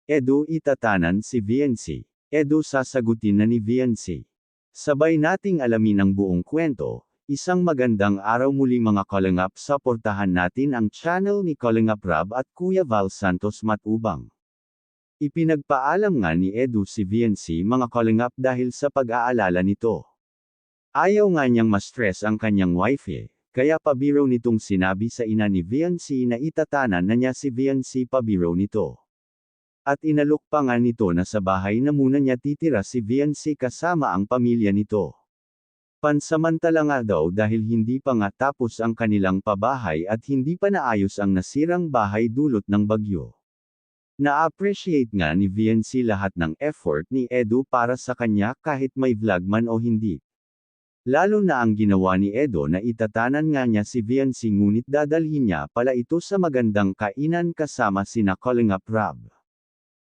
Edu itatanan si VNC. Edu sasagutin na ni VNC. Sabay nating alamin ang buong kwento. Isang magandang araw muli mga Kalingap, suportahan natin ang channel ni Kalingap Rab at Kuya Val Santos Matubang. Ipinagpaalam nga ni Edu si VNC mga Kalingap dahil sa pag-aalala nito. Ayaw nga niyang ma-stress ang kanyang wife, kaya pabiro nitong sinabi sa ina ni VNC na itatanan na niya si VNC pabiro nito. At inalok pa nga nito na sa bahay na muna niya titira si VNC kasama ang pamilya nito. Pansamantala nga daw dahil hindi pa nga tapos ang kanilang pabahay at hindi pa naayos ang nasirang bahay dulot ng bagyo. Na-appreciate nga ni VNC lahat ng effort ni Edu para sa kanya kahit may vlog man o hindi. Lalo na ang ginawa ni Edu na itatanan nga niya si VNC ngunit dadalhin niya pala ito sa magandang kainan kasama sina Kalingap Rab.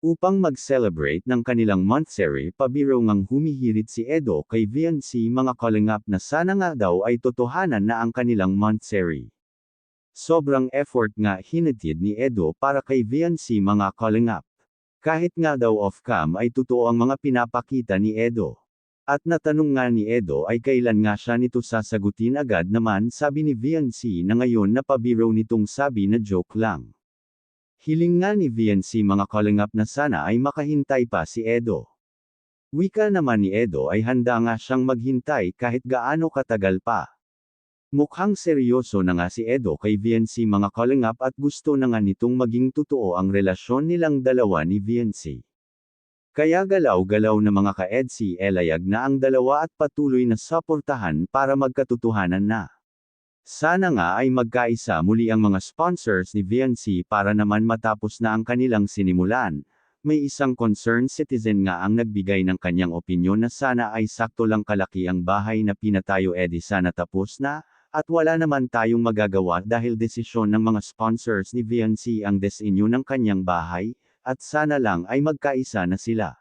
Upang mag-celebrate ng kanilang monthsary pabiro ngang humihirit si Edu kay VNC mga Kalingap na sana nga daw ay totohanan na ang kanilang monthsary. Sobrang effort nga hinatid ni Edu para kay VNC mga Kalingap. Kahit nga daw off-cam ay totoo ang mga pinapakita ni Edu. At natanong nga ni Edu ay kailan nga siya nito sasagutin agad naman sabi ni VNC na ngayon na pabiro nitong sabi na joke lang. Hiling nga ni VNC mga Kalingap na sana ay makahintay pa si Edu. Wika naman ni Edu ay handa nga siyang maghintay kahit gaano katagal pa. Mukhang seryoso na nga si Edu kay VNC mga Kalingap at gusto na nga nitong maging totoo ang relasyon nilang dalawa ni VNC. Kaya galaw-galaw na mga ka-EDC elayag na ang dalawa at patuloy na suportahan para magkatotohanan na. Sana nga ay magkaisa muli ang mga sponsors ni VNC para naman matapos na ang kanilang sinimulan. May isang concerned citizen nga ang nagbigay ng kanyang opinyon na sana ay sakto lang kalaki ang bahay na pinatayo sana tapos na, at wala naman tayong magagawa dahil desisyon ng mga sponsors ni VNC ang disenyo ng kanyang bahay, at sana lang ay magkaisa na sila.